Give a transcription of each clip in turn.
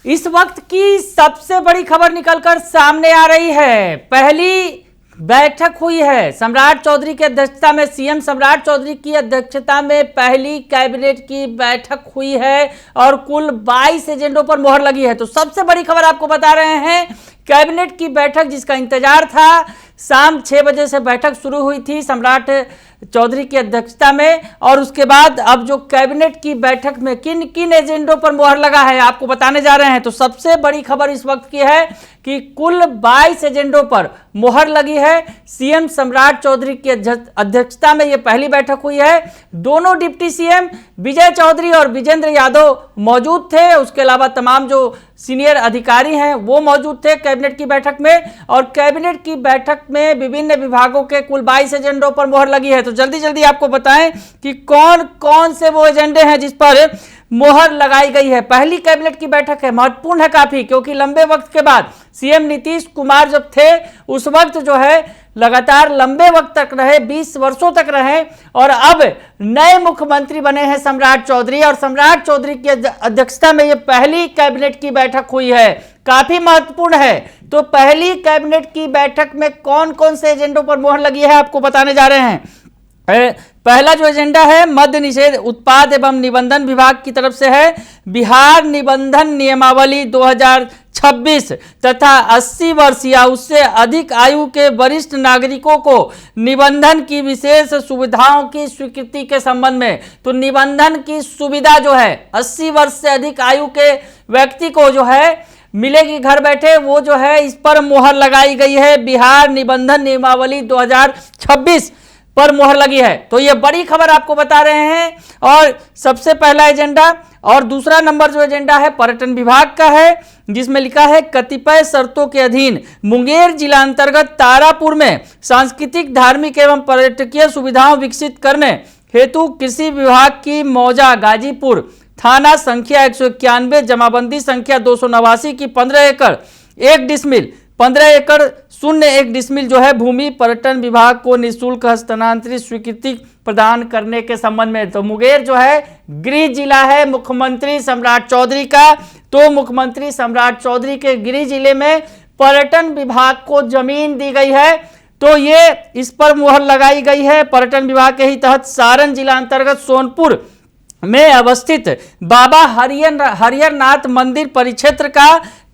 इस वक्त की सबसे बड़ी खबर निकलकर सामने आ रही है। पहली बैठक हुई है सम्राट चौधरी की अध्यक्षता में, सीएम सम्राट चौधरी की अध्यक्षता में पहली कैबिनेट की बैठक हुई है और कुल 22 एजेंडों पर मोहर लगी है। तो सबसे बड़ी खबर आपको बता रहे हैं, कैबिनेट की बैठक जिसका इंतजार था, शाम 6 बजे से बैठक शुरू हुई थी सम्राट चौधरी की अध्यक्षता में, और उसके बाद अब जो कैबिनेट की बैठक में किन किन एजेंडों पर मोहर लगा है आपको बताने जा रहे हैं। तो सबसे बड़ी खबर इस वक्त की है कि कुल 22 एजेंडों पर मोहर लगी है। सीएम सम्राट चौधरी की अध्यक्षता में यह पहली बैठक हुई है। दोनों डिप्टी सीएम विजय चौधरी और विजेंद्र यादव मौजूद थे, उसके अलावा तमाम जो सीनियर अधिकारी हैं वो मौजूद थे कैबिनेट की बैठक में। और कैबिनेट की बैठक में विभिन्न विभागों के कुल 22 एजेंडों पर मोहर लगी है। तो जल्दी जल्दी आपको बताएं कि कौन कौन से वो एजेंडे हैं जिस पर मोहर लगाई गई है। पहली कैबिनेट की बैठक है, महत्वपूर्ण है काफी, क्योंकि लंबे वक्त के बाद सीएम नीतीश कुमार जब थे उस वक्त जो है लगातार लंबे वक्त तक रहे, 20 वर्षों तक रहे, और अब नए मुख्यमंत्री बने हैं सम्राट चौधरी, और सम्राट चौधरी की अध्यक्षता में यह पहली कैबिनेट की बैठक हुई है, काफी महत्वपूर्ण है। तो पहली कैबिनेट की बैठक में कौन कौन से एजेंडों पर मोहर लगी है आपको बताने जा रहे हैं। पहला जो एजेंडा है मद्य निषेध उत्पाद एवं निबंधन विभाग की तरफ से है। बिहार निबंधन नियमावली 2026 तथा 80 वर्ष या उससे अधिक आयु के वरिष्ठ नागरिकों को निबंधन की विशेष सुविधाओं की स्वीकृति के संबंध में। तो निबंधन की सुविधा जो है 80 वर्ष से अधिक आयु के व्यक्ति को जो है मिलेगी घर बैठे, वो जो है इस पर मोहर लगाई गई है। बिहार निबंधन नियमावली 2026 पर मोहर लगी है। तो ये बड़ी खबर आपको बता रहे हैं, और सबसे पहला एजेंडा। और दूसरा नंबर जो एजेंडा है पर्यटन विभाग का है, जिसमें लिखा है कतिपय शर्तों के अधीन मुंगेर जिला अंतर्गत तारापुर में सांस्कृतिक, धार्मिक एवं पर्यटकीय सुविधाओं विकसित करने हेतु कृषि विभाग की मौजा गाजीपुर थाना संख्या 191 जमाबंदी संख्या 289 की 15 एकड़ 1 डिसमिल 15 एकड़ 01 जो है भूमि पर्यटन विभाग को निःशुल्क हस्तांतरित स्वीकृति प्रदान करने के संबंध में। तो मुंगेर जो है गृह जिला है मुख्यमंत्री सम्राट चौधरी का, तो मुख्यमंत्री सम्राट चौधरी के गृह जिले में पर्यटन विभाग को जमीन दी गई है। तो ये इस पर मुहर लगाई गई है। पर्यटन विभाग के ही तहत सारण जिला अंतर्गत सोनपुर में अवस्थित बाबा हरिहरनाथ मंदिर परिक्षेत्र का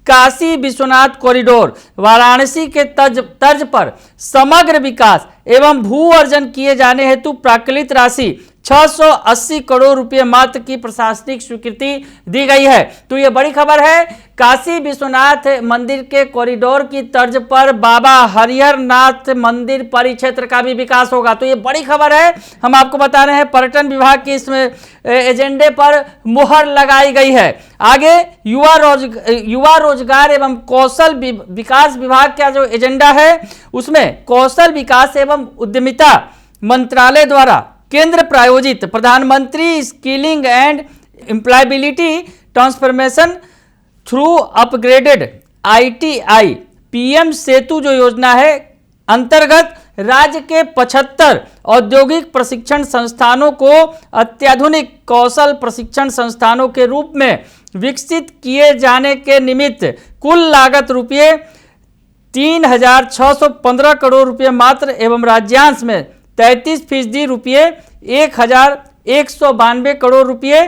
काशी विश्वनाथ कॉरिडोर वाराणसी के तर्ज पर समग्र विकास एवं भू अर्जन किए जाने हेतु प्राकृत राशि 680 करोड़ रुपए मात्र की प्रशासनिक स्वीकृति दी गई है। तो ये बड़ी खबर है, काशी विश्वनाथ मंदिर के कॉरिडोर की तर्ज पर बाबा हरिहरनाथ मंदिर परिक्षेत्र का भी विकास होगा। तो ये बड़ी खबर है, हम आपको बता रहे हैं पर्यटन विभाग की इसमें एजेंडे पर मुहर लगाई गई है। आगे युवा रोजगार एवं कौशल विकास विभाग का जो एजेंडा है उसमें कौशल विकास एवं उद्यमिता मंत्रालय द्वारा केंद्र प्रायोजित प्रधानमंत्री skilling and employability transformation through upgraded ITI PM सेतु जो योजना है अंतर्गत राज्य के 75 औद्योगिक प्रशिक्षण संस्थानों को अत्याधुनिक कौशल प्रशिक्षण संस्थानों के रूप में विकसित किए जाने के निमित्त कुल लागत रुपये 3,615 करोड़ रुपये मात्र एवं राज्यांश में 33% रुपये 1,192 करोड़ रुपये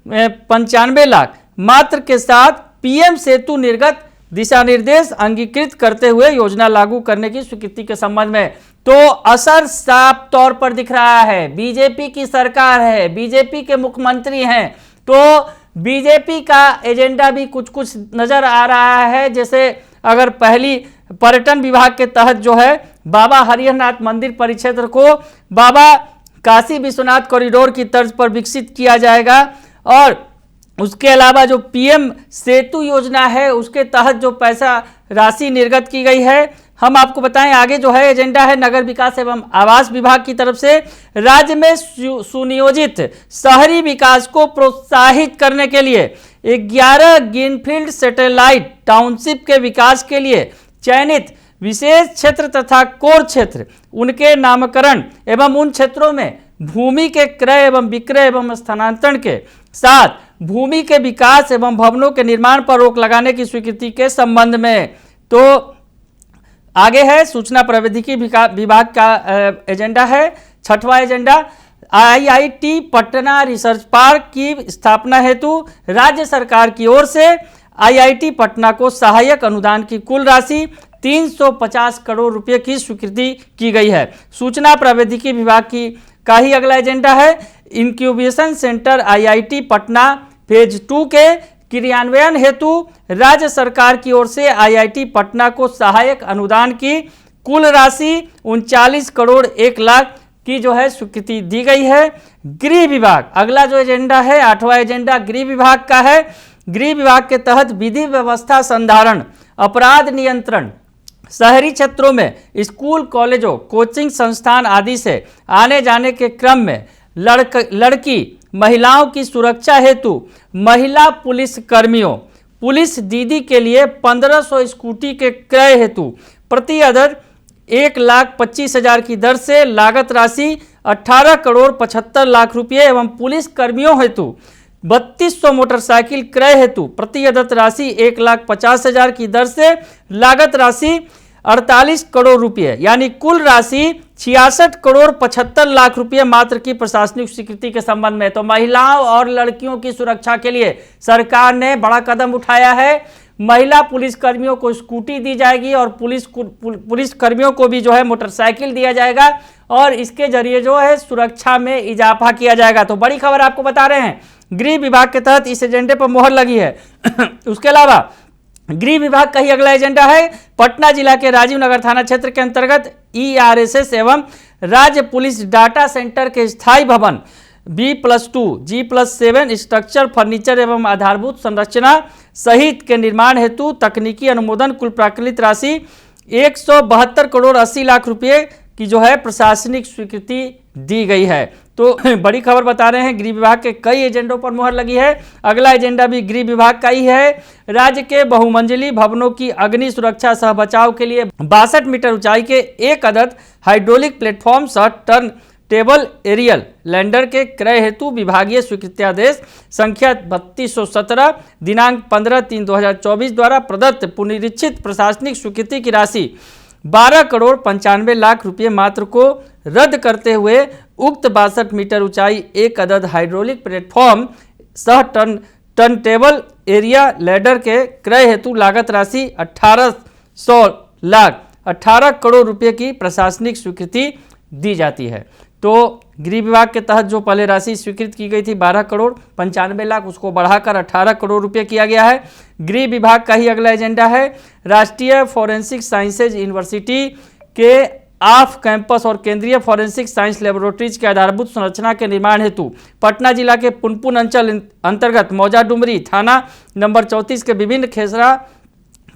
95 लाख मात्र के साथ PM सेतु निर्गत दिशा निर्देश अंगीकृत करते हुए योजना लागू करने की स्वीकृति के संबंध में। तो असर साफ तौर पर दिख रहा है, बीजेपी की सरकार है, बीजेपी के मुख्यमंत्री हैं, तो बीजेपी का एजेंडा भी कुछ कुछ नजर आ रहा है। जैसे अगर पहली पर्यटन विभाग के तहत जो है बाबा हरिहरनाथ मंदिर परिक्षेत्र को बाबा काशी विश्वनाथ कॉरिडोर की तर्ज पर विकसित किया जाएगा, और उसके अलावा जो PM सेतु योजना है उसके तहत जो पैसा राशि निर्गत की गई है। हम आपको बताएं आगे जो है एजेंडा है नगर विकास एवं आवास विभाग की तरफ से राज्य में सुनियोजित शहरी विकास को प्रोत्साहित करने के लिए 11 ग्रीनफील्ड सैटेलाइट टाउनशिप के विकास के लिए चयनित विशेष क्षेत्र तथा कोर क्षेत्र उनके नामकरण एवं उन क्षेत्रों में भूमि के क्रय एवं विक्रय एवं स्थानांतरण के साथ भूमि के विकास एवं भवनों के निर्माण पर रोक लगाने की स्वीकृति के संबंध में। तो आगे है सूचना प्रौद्योगिकी विभाग का एजेंडा है। छठवां agenda, IIT Patna research park की स्थापना हेतु राज्य सरकार की ओर से आईआईटी पटना को सहायक अनुदान की कुल राशि 350 करोड़ रुपए की स्वीकृति की गई है। सूचना प्रौद्योगिकी विभाग का ही अगला एजेंडा है। Incubation centre IIT Patna phase 2 के क्रियान्वयन हेतु राज्य सरकार की ओर से आईआईटी पटना को सहायक अनुदान की कुल राशि 39 करोड़ 1 लाख की जो है स्वीकृति दी गई है। गृह विभाग, अगला जो एजेंडा है 8वां एजेंडा गृह विभाग का है। गृह विभाग के तहत विधि व्यवस्था संधारण, अपराध नियंत्रण, शहरी क्षेत्रों में स्कूल, कॉलेजों, कोचिंग संस्थान आदि से आने जाने के क्रम में लड़की महिलाओं की सुरक्षा हेतु महिला पुलिस कर्मियों, पुलिस दीदी के लिए 1500 स्कूटी के क्रय हेतु प्रति अदद 1,25,000 की दर से लागत राशि 18 करोड़ 75 लाख रुपये एवं पुलिस कर्मियों हेतु 3200 मोटरसाइकिल क्रय हेतु प्रति अदद राशि 1,50,000 की दर से लागत राशि 48 करोड़ रुपये, यानी कुल राशि 66 करोड़ 75 लाख रुपये मात्र की प्रशासनिक स्वीकृति के संबंध में। तो महिलाओं और लड़कियों की सुरक्षा के लिए सरकार ने बड़ा कदम उठाया है। महिला पुलिस कर्मियों को स्कूटी दी जाएगी और पुलिस कर्मियों को भी जो है मोटरसाइकिल दिया जाएगा और इसके जरिए जो है सुरक्षा में इजाफा किया जाएगा। तो बड़ी खबर आपको बता रहे हैं, गृह विभाग के तहत इस एजेंडे पर मोहर लगी है। उसके अलावा गृह विभाग का ही अगला एजेंडा है। पटना जिला के राजीव नगर थाना क्षेत्र के अंतर्गत ईआरएसएस एवं राज्य पुलिस डाटा सेंटर के स्थायी भवन B+2 G+7 स्ट्रक्चर, फर्नीचर एवं आधारभूत संरचना सहित के निर्माण हेतु तकनीकी अनुमोदन कुल प्राकृत राशि 172 करोड़ 80 लाख रुपये की जो है प्रशासनिक स्वीकृति दी गई है। तो बड़ी खबर बता रहे हैं, गृह विभाग के कई एजेंडों पर मुहर लगी है। अगला एजेंडा भी गृह विभाग का ही है। राज्य के बहुमंजिली भवनों की अग्नि सुरक्षा सह बचाव के लिए 62 मीटर ऊंचाई के एक अदद हाइड्रोलिक प्लेटफॉर्म सह टर्न टेबल एरियल लैंडर के क्रय हेतु विभागीय स्वीकृत्यादेश संख्या 3217 दिनांक 15/3/2024 द्वारा प्रदत्त पुनरीक्षित प्रशासनिक स्वीकृति की राशि 12 करोड़ 95 लाख रुपये मात्र को रद्द करते हुए उक्त 62 मीटर ऊंचाई एक अदद हाइड्रोलिक प्लेटफॉर्म सह टर्न टेबल एरिया लैडर के क्रय हेतु लागत राशि 18 करोड़ रुपये की प्रशासनिक स्वीकृति दी जाती है। तो गृह विभाग के तहत जो पहले राशि स्वीकृत की गई थी 12 करोड़ 95 लाख, उसको बढ़ाकर 18 करोड़ रुपये किया गया है। गृह विभाग का ही अगला एजेंडा है। राष्ट्रीय फॉरेंसिक साइंसेज यूनिवर्सिटी के ऑफ कैंपस और केंद्रीय फॉरेंसिक साइंस लेबोरेटरीज के आधारभूत संरचना के निर्माण हेतु पटना जिला के पुनपुन अंचल अंतर्गत मौजा डुमरी थाना नंबर 34 के विभिन्न खेसरा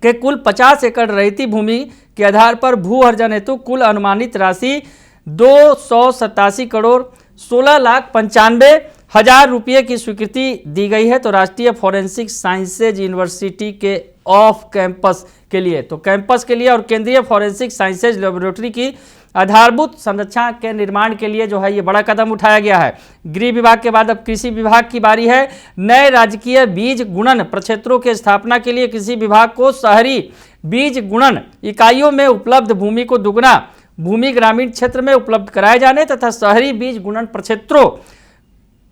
के कुल 50 एकड़ रैयती भूमि के आधार पर भू अर्जन हेतु कुल अनुमानित राशि 287 करोड़ 16 लाख 95 हजार रुपये की स्वीकृति दी गई है। तो राष्ट्रीय फॉरेंसिक साइंसेज यूनिवर्सिटी के ऑफ कैंपस के लिए, तो कैंपस के लिए और केंद्रीय फॉरेंसिक साइंसेज लेबोरेटरी की आधारभूत संरचना के निर्माण के लिए जो है ये बड़ा कदम उठाया गया है। गृह विभाग के बाद अब कृषि विभाग की बारी है। नए राजकीय बीज गुणन प्रक्षेत्रों के स्थापना के लिए कृषि विभाग को शहरी बीज गुणन इकाइयों में उपलब्ध भूमि को दुगना भूमि ग्रामीण क्षेत्र में उपलब्ध कराए जाने तथा शहरी बीज गुणन प्रक्षेत्रों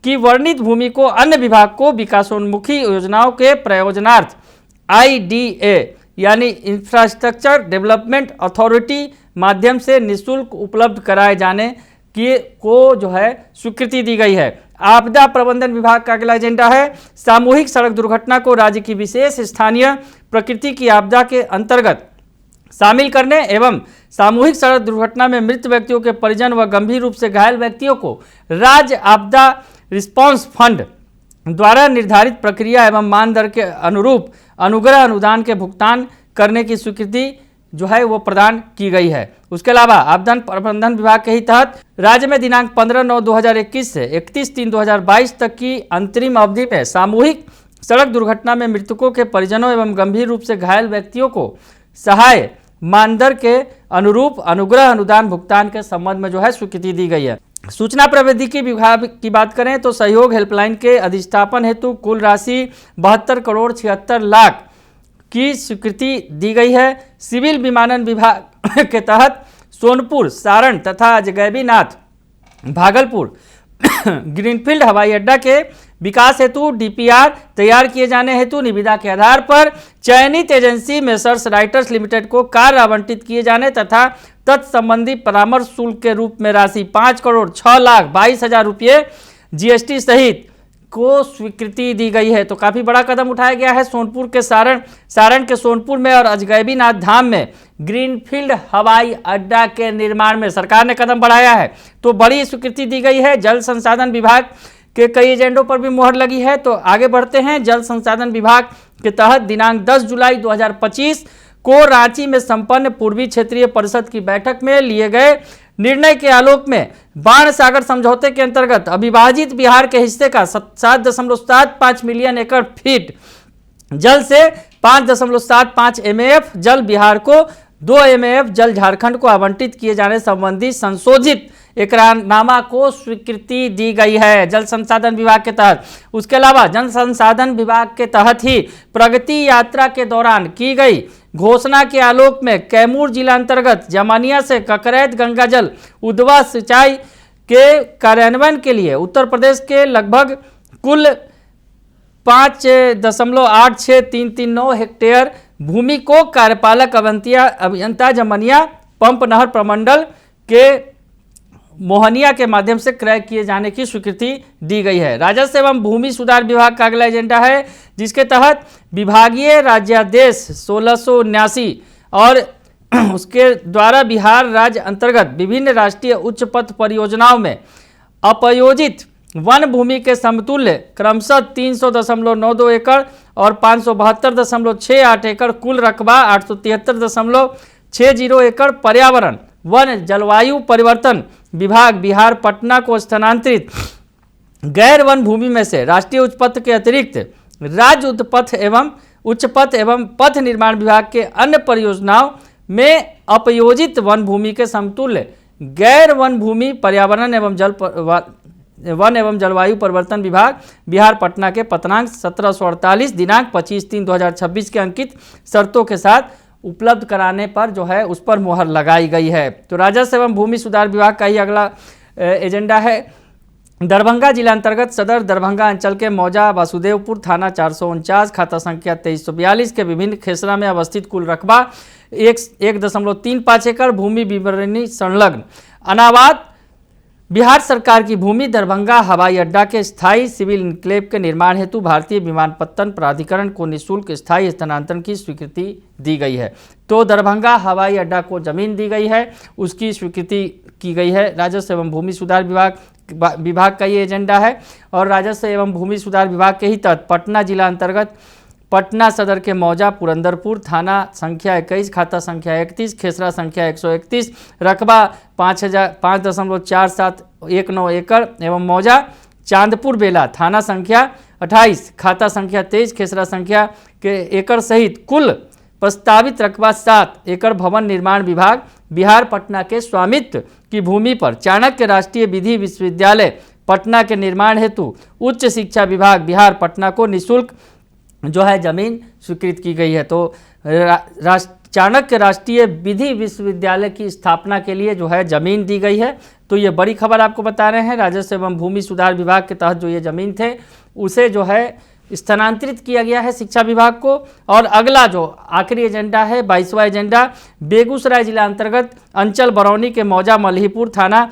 की वर्णित भूमि को अन्य विभाग को विकासोन्मुखी योजनाओं के प्रयोजनार्थ IDA यानी इंफ्रास्ट्रक्चर डेवलपमेंट अथॉरिटी माध्यम से निःशुल्क उपलब्ध कराए जाने की को जो है स्वीकृति दी गई है। आपदा प्रबंधन विभाग का अगला एजेंडा है। सामूहिक सड़क दुर्घटना को राज्य की विशेष स्थानीय प्रकृति की आपदा के अंतर्गत शामिल करने एवं सामूहिक सड़क दुर्घटना में मृत व्यक्तियों के परिजन व गंभीर रूप से घायल व्यक्तियों को राज्य आपदा रिस्पांस फंड द्वारा निर्धारित प्रक्रिया एवं मानदंड के अनुरूप अनुग्रह अनुदान के भुगतान करने की स्वीकृति जो है वो प्रदान की गई है। उसके अलावा आपदा प्रबंधन विभाग के ही तहत राज्य में दिनांक 15/9/2021 से 31/3/2022 तक की अंतरिम अवधि में सामूहिक सड़क दुर्घटना में मृतकों के परिजनों एवं गंभीर रूप से घायल व्यक्तियों को सहाय मानदंड के अनुरूप अनुग्रह अनुदान भुगतान के संबंध में जो है स्वीकृति दी गई है। सूचना प्रौद्योगिकी विभाग की बात करें तो सहयोग हेल्पलाइन के अधिष्ठापन हेतु कुल राशि 72,76,00,000 की स्वीकृति दी गई है। सिविल विमानन विभाग के तहत सोनपुर, सारण तथा जगैबीनाथ, भागलपुर ग्रीनफील्ड हवाई अड्डा के विकास हेतु डीपीआर तैयार किए जाने हेतु निविदा के आधार पर चयनित एजेंसी मेसर्स राइटर्स लिमिटेड को कार्य आवंटित किए जाने तथा तत्संबंधी परामर्श शुल्क के रूप में राशि 5,06,22,000 रुपये जीएसटी सहित को स्वीकृति दी गई है। तो काफी बड़ा कदम उठाया गया है सोनपुर के सारण के सोनपुर में और अजगैबीनाथ धाम में ग्रीनफील्ड हवाई अड्डा के निर्माण में सरकार ने कदम बढ़ाया है। तो बड़ी स्वीकृति दी गई है। जल संसाधन विभाग के कई एजेंडों पर भी मोहर लगी है। तो आगे बढ़ते हैं। जल संसाधन विभाग के तहत दिनांक 10 जुलाई 2025 को रांची में संपन्न पूर्वी क्षेत्रीय परिषद की बैठक में लिए गए निर्णय के आलोक में बाण सागर समझौते के अंतर्गत अविभाजित बिहार के हिस्से का 7.75 मिलियन एकड़ फीट जल से 5.75 एमएएफ जल बिहार को, 2 एमएएफ जल झारखंड को आवंटित किए जाने संबंधी संशोधित एकरारनामा को स्वीकृति दी गई है जल संसाधन विभाग के तहत। उसके अलावा जल संसाधन विभाग के तहत ही प्रगति यात्रा के दौरान की गई घोषणा के आलोक में कैमूर जिला अंतर्गत जमानिया से ककरैत गंगा जल उद्वा सिंचाई के कार्यान्वयन के लिए उत्तर प्रदेश के लगभग कुल 5.86339 हेक्टेयर भूमि को कार्यपालक अभियंता जमनिया पंप नहर प्रमंडल के मोहनिया के माध्यम से क्रय किए जाने की स्वीकृति दी गई है। राजस्व एवं भूमि सुधार विभाग का अगला एजेंडा है जिसके तहत विभागीय राज्यादेश 1679 और उसके द्वारा बिहार राज्य अंतर्गत विभिन्न राष्ट्रीय उच्च पथ परियोजनाओं में अपयोजित वन भूमि के समतुल्य क्रमशः 300.92 एकड़ और 572.68 एकड़ कुल रकबा 873.60 एकड़ पर्यावरण वन जलवायु परिवर्तन विभाग बिहार पटना को स्थानांतरित गैर वन भूमि में से राष्ट्रीय उच्च पथ के अतिरिक्त राज्य उच्च पथ एवं पथ निर्माण विभाग के अन्य परियोजनाओं में अपयोजित वन भूमि के समतुल्य गैर वन भूमि पर्यावरण वन एवं जलवायु परिवर्तन विभाग बिहार पटना के पतनांक 1748 दिनांक 25/3/2026 के अंकित शर्तों के साथ उपलब्ध कराने पर जो है उस पर मोहर लगाई गई है। तो राजस्व एवं भूमि सुधार विभाग का ही अगला एजेंडा है। दरभंगा जिला अंतर्गत सदर दरभंगा अंचल के मौजा वासुदेवपुर थाना 449 खाता संख्या 2342 के विभिन्न खेसरा में अवस्थित कुल रकबा 1.35 एकड़ भूमि विवरणी संलग्न अनावाद बिहार सरकार की भूमि दरभंगा हवाई अड्डा के स्थायी सिविल इनक्लेव के निर्माण हेतु भारतीय विमानपत्तन प्राधिकरण को निःशुल्क स्थायी स्थानांतरण की स्वीकृति दी गई है। तो दरभंगा हवाई अड्डा को जमीन दी गई है, उसकी स्वीकृति की गई है। राजस्व एवं भूमि सुधार विभाग का ये एजेंडा है और राजस्व एवं भूमि सुधार विभाग के ही तहत पटना जिला अंतर्गत पटना सदर के मौजा पुरंदरपुर थाना संख्या 21 खाता संख्या 31 खेसरा संख्या 131 रकबा 5.4719 एकड़ एवं मौजा चांदपुर बेला थाना संख्या 28 खाता संख्या 23 खेसरा संख्या के एकड़ सहित कुल प्रस्तावित रकबा 7 एकड़ भवन निर्माण विभाग बिहार पटना के स्वामित्व की भूमि पर चाणक्य राष्ट्रीय विधि विश्वविद्यालय पटना के निर्माण हेतु उच्च शिक्षा विभाग बिहार पटना को निःशुल्क जो है जमीन स्वीकृत की गई है। तो चाणक्य राष्ट्रीय विधि विश्वविद्यालय की स्थापना के लिए जो है जमीन दी गई है। तो ये बड़ी खबर आपको बता रहे हैं। राजस्व एवं भूमि सुधार विभाग के तहत जो ये जमीन थे उसे जो है स्थानांतरित किया गया है शिक्षा विभाग को। और अगला जो आखिरी एजेंडा है 22वां एजेंडा बेगूसराय जिला अंतर्गत अंचल बरौनी के मौजा मल्हीपुर थाना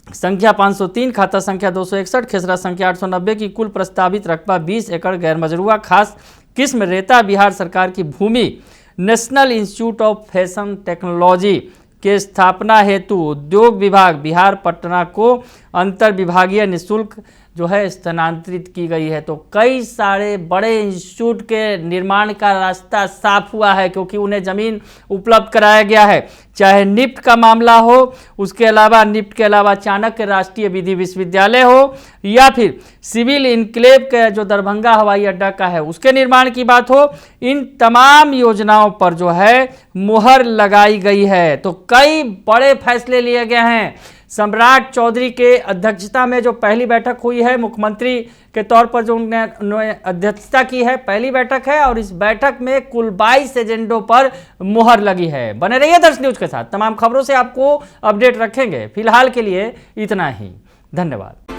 संख्या 503 खाता संख्या 261 खेसरा संख्या 890 की कुल प्रस्तावित रकबा 20 एकड़ गैर मजरूआ खास किस्म रेता बिहार सरकार की भूमि national institute of fashion technology के स्थापना हेतु उद्योग विभाग बिहार पटना को अंतर विभागीय निःशुल्क जो है स्थानांतरित की गई है। तो कई सारे बड़े इंस्टीट्यूट के निर्माण का रास्ता साफ हुआ है क्योंकि उन्हें ज़मीन उपलब्ध कराया गया है। चाहे निफ्ट का मामला हो, उसके अलावा निफ्ट के अलावा चाणक्य राष्ट्रीय विधि विश्वविद्यालय हो या फिर सिविल इनक्लेव के जो दरभंगा हवाई अड्डा का है उसके निर्माण की बात हो, इन तमाम योजनाओं पर जो है मुहर लगाई गई है। तो कई बड़े फैसले लिए गए हैं। सम्राट चौधरी के अध्यक्षता में जो पहली बैठक हुई है, मुख्यमंत्री के तौर पर जो उन्होंने अध्यक्षता की है, पहली बैठक है और इस बैठक में कुल 22 एजेंडों पर मुहर लगी है। बने रहिए दर्श न्यूज के साथ, तमाम खबरों से आपको अपडेट रखेंगे। फिलहाल के लिए इतना ही, धन्यवाद।